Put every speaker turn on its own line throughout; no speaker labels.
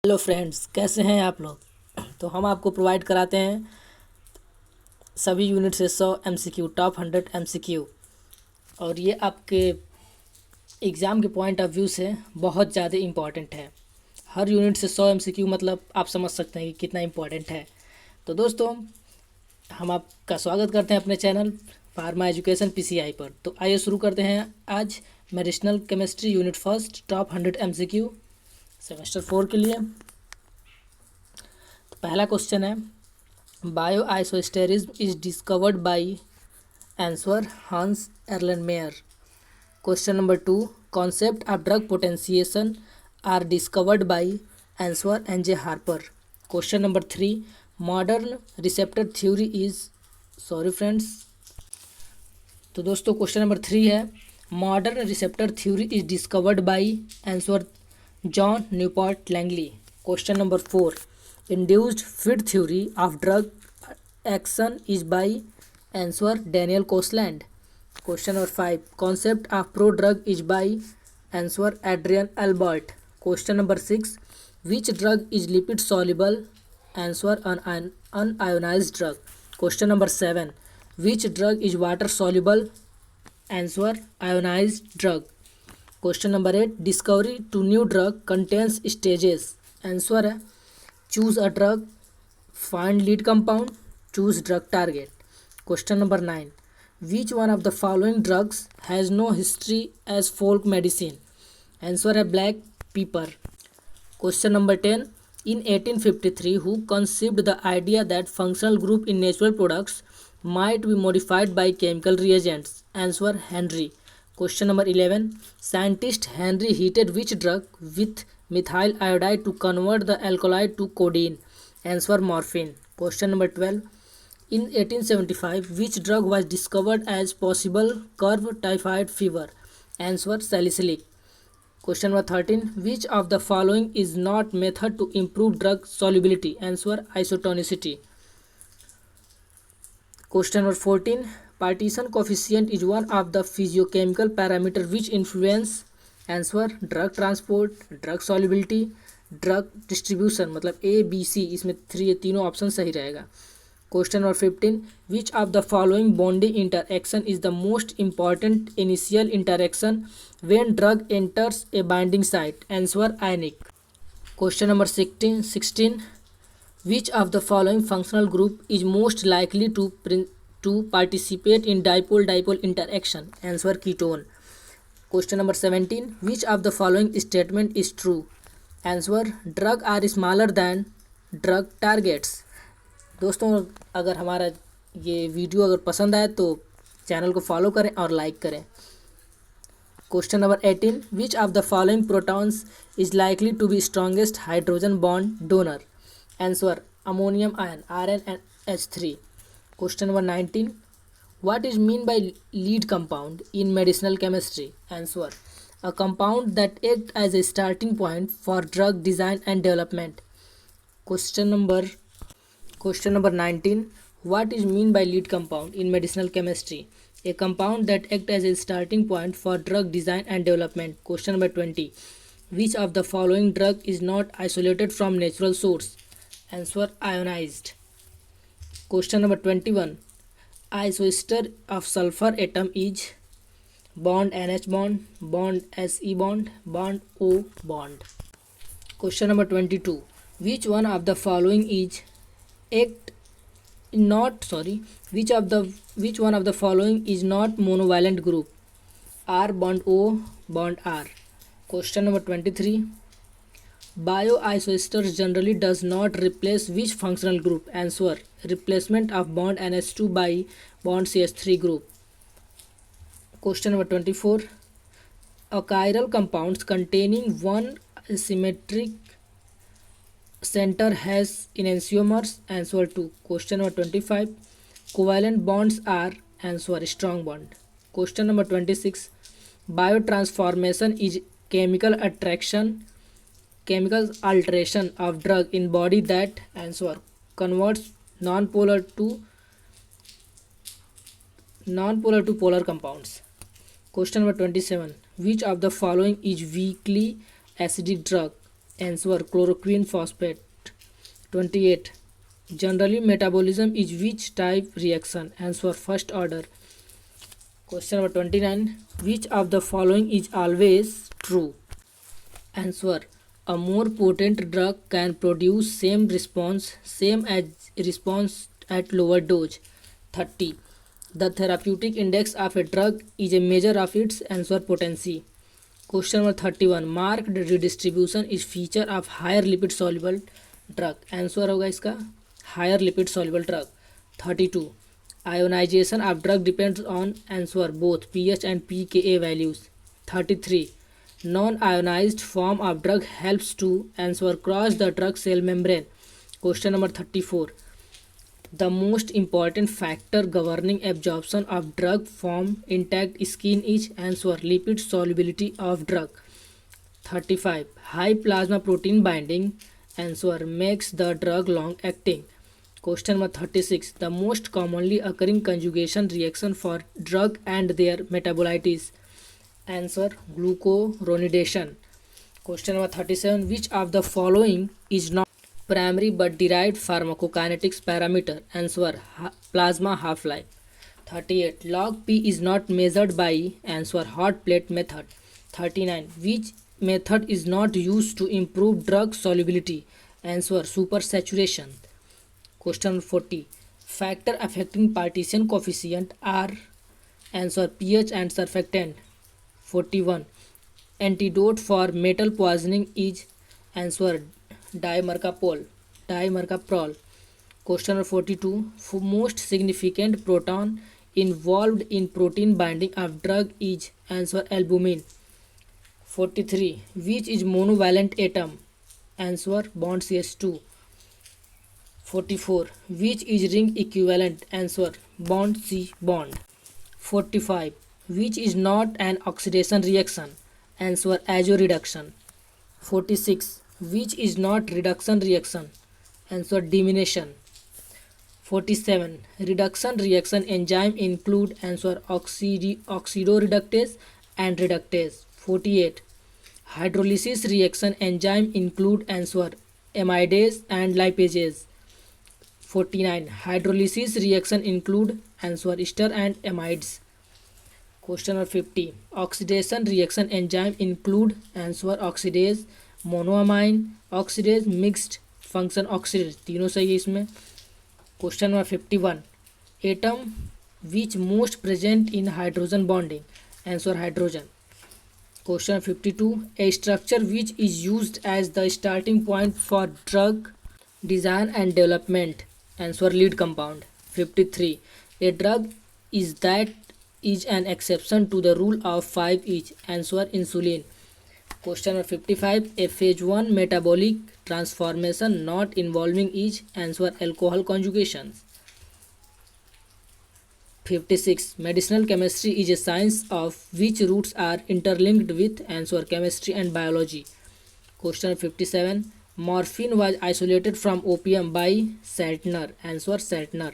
Hello friends, कैसे हैं आप लोग। तो हम आपको प्रोवाइड कराते हैं सभी यूनिट से 100 एमसीक्यू, टॉप 100 एमसीक्यू। और ये आपके एग्ज़ाम के पॉइंट ऑफ व्यू से बहुत ज़्यादा इम्पॉर्टेंट है। हर यूनिट से 100 एमसीक्यू मतलब आप समझ सकते हैं कि कितना इम्पॉर्टेंट है। तो दोस्तों, हम आपका स्वागत करते हैं अपने चैनल फार्मा एजुकेशन पीसीआई पर। तो आइए शुरू करते हैं आज medicinal chemistry unit first, top 100 MCQ semester 4 के लिए। तो पहला क्वेश्चन है, Bioisosterism is discovered by answer Hans Erlenmeyer. Question number 2. Concept of drug potentiation are discovered by answer N.J. Harper. Question number 3. Modern receptor theory is sorry friends. तो दोस्तों question number 3 है, modern receptor theory is discovered by answer John Newport Langley. Question number 4. induced field theory of drug action is by answer Daniel Coastland. Question number 5. Concept of prodrug is by answer Adrian Albert. Question number 6. Which drug is lipid soluble? Answer unionized drug. Question number 7. Which drug is water soluble? Answer ionized drug. Question number 8. Discovery to new drug contains stages. Answer है choose a drug, find lead compound, choose drug target. Question number 9. Which one of the following drugs has no history as folk medicine? Answer है black pepper. Question number 10. In 1853, who conceived the idea that functional group in natural products might be modified by chemical reagents? Answer Henry. Question number 11. Scientist Henry heated which drug with methyl iodide to convert the alkaloid to codeine? Answer morphine. Question number 12. In 1875, which drug was discovered as possible curb typhoid fever? Answer salicylic. Question number 13. Which of the following is not method to improve drug solubility? Answer isotonicity. Question number 14. Partition coefficient is one of the physiochemical parameter which influence answer drug transport, drug solubility, drug distribution. मतलब A B C, इसमें तीनों option सही रहेगा. Question number 15. Which of the following bonding interaction is the most important initial interaction when drug enters a binding site? Answer ionic. Question number 16. Which of the following functional group is most likely to participate in dipole-dipole interaction? Answer ketone. Question number 17. Which of the following statement is true? Answer drug are smaller than drug targets. दोस्तों, अगर हमारा ये video अगर पसंद आए तो channel को follow करें और लाइक करें. Question number 18. Which of the following protons is likely to be strongest hydrogen bond donor? Answer ammonium ion RnH3. Question number 19. What is mean by lead compound in medicinal chemistry? Answer a compound that act as a starting point for drug design and development. Question number 19. What is mean by lead compound in medicinal chemistry? A compound that act as a starting point for drug design and development. Question number 20. Which of the following drug is not isolated from natural source? Answer ionized. Question number 21. Isoester of sulfur atom is bond NH bond, bond SE bond, bond O bond. Question number 22. Which one of the following is which one of the following is not monovalent group? R bond O bond R. Question number 23. Bioisoesters generally does not replace which functional group? Answer replacement of bond NH2 by bond CH3 group. Question number 24. Achiral compounds containing one symmetric center has enantiomers? Answer 2. Question number 25. Covalent bonds are? Answer strong bond. Question number 26. Biotransformation is chemical alteration of drug in body that? Answer converts non-polar to polar compounds. Question number 27. Which of the following is weakly acidic drug? Answer chloroquine phosphate. 28. Generally metabolism is which type reaction? Answer first order. Question number 29. Which of the following is always true? Answer. A more potent drug can produce same as response at lower dose. 30. The therapeutic index of a drug is a measure of its answer potency. Question number 31. Marked redistribution is feature of higher lipid soluble drug. Answer होगा इसका higher lipid soluble drug. 32. Ionization of drug depends on answer both pH and pKa values. 33. Non-ionized form of drug helps to answer cross the drug cell membrane. Question number 34. The most important factor governing absorption of drug from intact skin is answer lipid solubility of drug. 35. High plasma protein binding answer makes the drug long acting. Question number 36. The most commonly occurring conjugation reaction for drug and their metabolite is answer glucuronidation. Question number 37. Which of the following is not primary but derived pharmacokinetics parameter? Answer plasma half-life. 38. Log P is not measured by answer hot plate method. 39. Which method is not used to improve drug solubility? Answer supersaturation. Question 40. Factor affecting partition coefficient are answer pH and surfactant. 41. Antidote for metal poisoning is answer dimercaprol. Question number 42. Most significant proton involved in protein binding of drug is answer albumin. 43. Which is monovalent atom? Answer bond CH2. 44. Which is ring equivalent? Answer bond C bond. 45. Which is not an oxidation reaction? Answer azoreduction. 46. Which is not reduction reaction? Answer diminution. 47. Reduction reaction enzyme include answer oxidoreductase and reductase. 48. Hydrolysis reaction enzyme include answer amidase and lipase. 49. Hydrolysis reaction include answer ester and amides. Question number 50. Oxidation reaction enzyme include answer oxidase, monoamine oxidase, mixed function oxidase. तीनों सही है इसमें. Question number 51. Atom which most present in hydrogen bonding? Answer hydrogen. Question 52. A structure which is used as the starting point for drug design and development? Answer lead compound. 53. A drug is an exception to the rule of 5 each. Answer insulin. Question number 55. A phase 1 metabolic transformation not involving is answer alcohol conjugations. 56. Medicinal chemistry is a science of which roots are interlinked with answer chemistry and biology. Question 57. Morphine was isolated from opium by Saltner. Answer Saltner.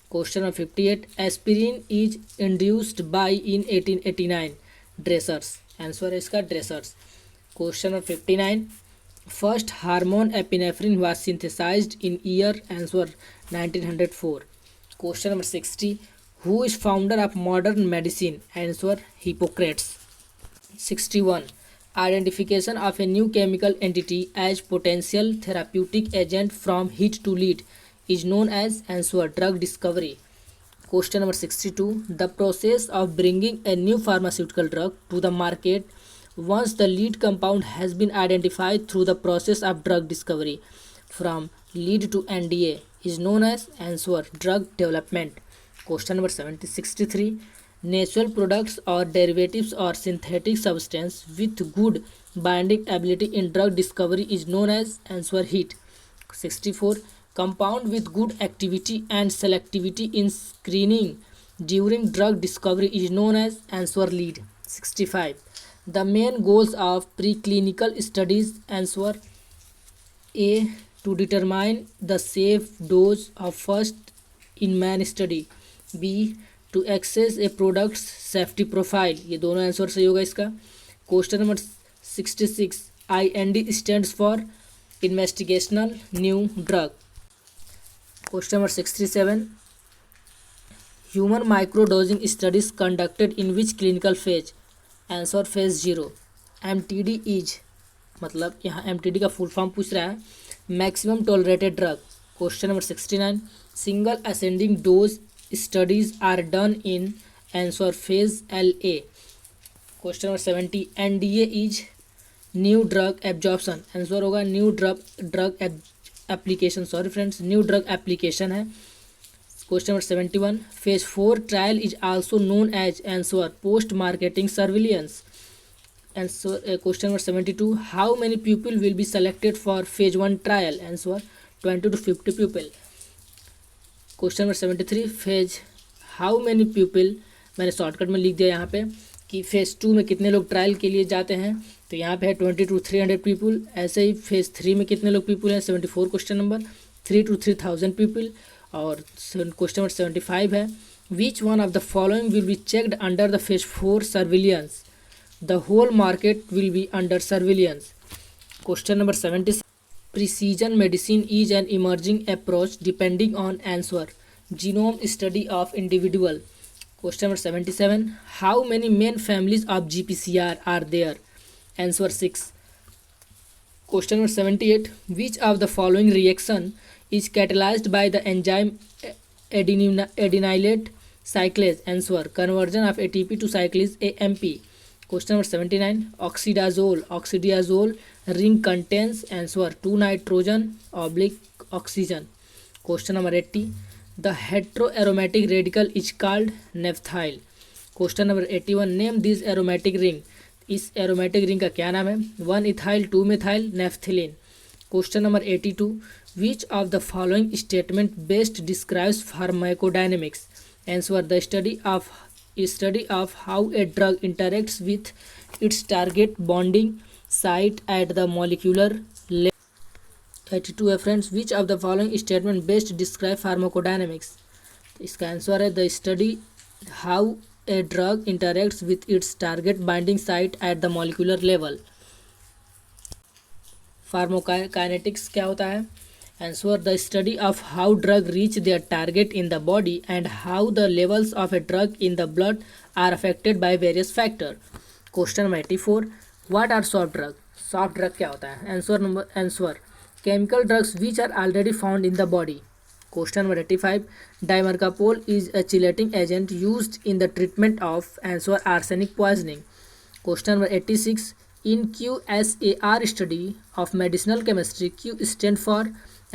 Question 58. Aspirin is introduced by in 1889. Dressers. Answer इसका Dressers. Question 59. First hormone epinephrine was synthesized in year answer 1904. Question number 60. Who is founder of modern medicine? Answer Hippocrates. 61. Identification of a new chemical entity as potential therapeutic agent from heat to lead is known as answer drug discovery. Question number 62. The process of bringing a new pharmaceutical drug to the market once the lead compound has been identified through the process of drug discovery from lead to NDA is known as answer drug development. Question number 63. Natural products or derivatives or synthetic substance with good binding ability in drug discovery is known as answer heat. 64. Compound with good activity and selectivity in screening during drug discovery is known as answer lead. 65. The main goals of preclinical studies answer A. To determine the safe dose of first in man study. B. To access a product's safety profile. ये दोनों answer सही होगा इसका. Question number 66. IND stands for investigational new drug. Question number 637. Human microdosing studies conducted in which clinical phase? Answer phase 0. MTD is, मतलब यहाँ MTD का full form पूछ रहा है, maximum tolerated drug. Question number 69. Single ascending dose studies are done in, answer phase LA. Question number 70. NDA is new drug absorption, answer होगा new drug application. Sorry friends, new drug application है. Question number 71. Phase 4 trial is also known as, answer post marketing surveillance. Answer question number 72. How many people will be selected for phase 1 trial, answer 20 to 50 people. Question number 73. Phase how many people, मैंने shortcut में लिख दिया यहाँ पे कि phase 2 में कितने लोग ट्रायल के लिए जाते हैं, तो यहाँ पे है 20 to 300 पीपल. ऐसे ही फेज 3 में कितने लोग पीपल हैं, 74 क्वेश्चन नंबर, 3 to 3000 पीपल. और क्वेश्चन नंबर 75 है, which one of the following will be checked under the phase 4 surveillance, the whole market will be under surveillance. Question number 76. Precision medicine is an emerging approach depending on, answer genome study of individual. Question number 77. How many main families of GPCR are there, answer 6. Question number 78. Which of the following reaction is catalyzed by the enzyme adenylate cyclase, answer conversion of ATP to cyclase AMP. Question number 79. Oxidazole ring contains, answer 2 nitrogen / oxygen. Question number 80. The heteroaromatic radical is called naphthyl. Question number 81. Name this aromatic ring. इस aromatic ring का क्या नाम है, 1 ethyl 2 methyl naphthalene. Question number 82. Which of the following statement best describes pharmacodynamics, answer the study of how a drug interacts with its target bonding site at the molecular level. 82 है friends, which of the following statement best describe pharmacodynamics, इसका answer है the study how a drug interacts with its target binding site at the molecular level. Pharmacokinetics क्या होता है, answer the study of how drug reach their target in the body and how the levels of a drug in the blood are affected by various factor. Question number 84. What are soft drug, soft drug क्या होता है, answer chemical drugs which are already found in the body. Question number 85. Dimercaprol is a chelating agent used in the treatment of, answer arsenic poisoning. Question number 86. In QSAR study of medicinal chemistry, Q stand for,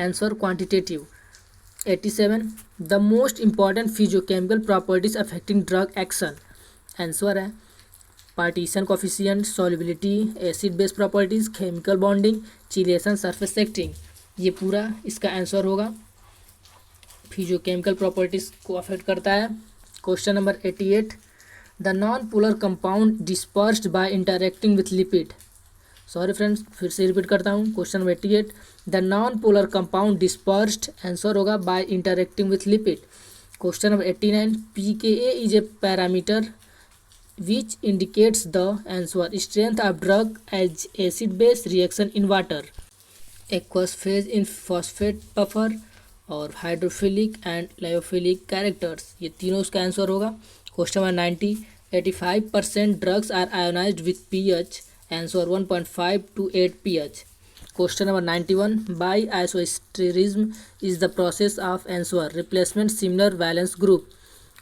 answer quantitative. 87. The most important physiochemical properties affecting drug action, answer है partition coefficient, solubility, acid base properties, chemical bonding, chelation, surface acting. ये पूरा इसका answer होगा, physiochemical properties को affect करता है. Question number 88. The non-polar compound dispersed by interacting with lipid, sorry friends फिर से रिपीट करता हूँ. Question number 88. The non polar compound dispersed, answer होगा by interacting with lipid. Question number 89. pKa is a parameter which indicates the, answer strength of drug as acid base reaction in water. Aqueous phase in phosphate buffer और hydrophilic and lyophilic characters, ये तीनों उसका answer होगा. Question number 90. 85% drugs are ionised with pH, answer 1.5 to 8 pH. Question number 91. Bi isosterism is the process of, answer replacement similar valence group.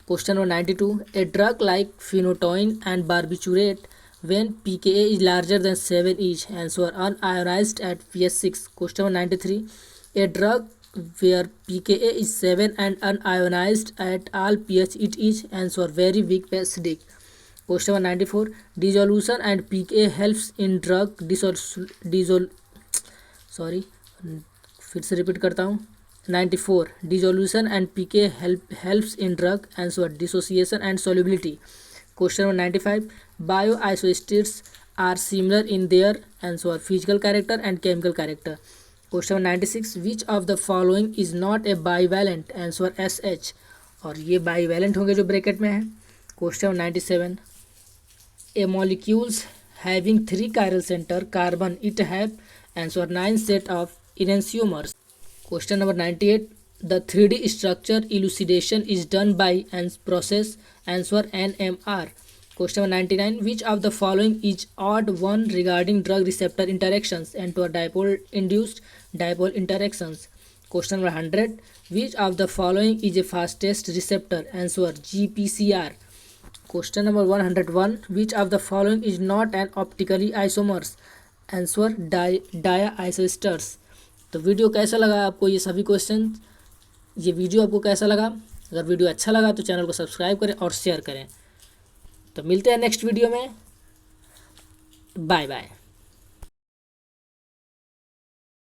Question number 92. A drug like phenytoin and barbiturate when pKa is larger than 7 each, answer unionized at pH 6. Question number 93. A drug where pKa is 7 and unionized at all pH it is, answer very weak acidic. Question number 94. Dissolution and pKa helps in drug फिर से repeat करता हूँ. 94. Dissolution and pKa helps in drug, answer dissociation and solubility. Question number 95. Bioisosteres are similar in their, answer physical character and chemical character. Question number 96. Which of the following is not a bivalent, answer SH. और ये bivalent होंगे जो bracket में है. Question number 97. A molecules having 3 chiral center carbon it have? Answer 9 set of enantiomers. Question number 98. The 3D structure elucidation is done by and process. Answer NMR. Question number 99. Which of the following is odd one regarding drug receptor interactions? Answer dipole induced dipole interactions. Question number 100. Which of the following is a fastest receptor? Answer GPCR. Question number 101. Which of the following is not an optically isomers? Answer diastereomers. तो video कैसा लगा आपको ये सभी question, ये video आपको कैसा लगा? अगर वीडियो अच्छा लगा तो चैनल को सब्सक्राइब करें और शेयर करें। तो मिलते हैं नेक्स्ट वीडियो में। Bye bye.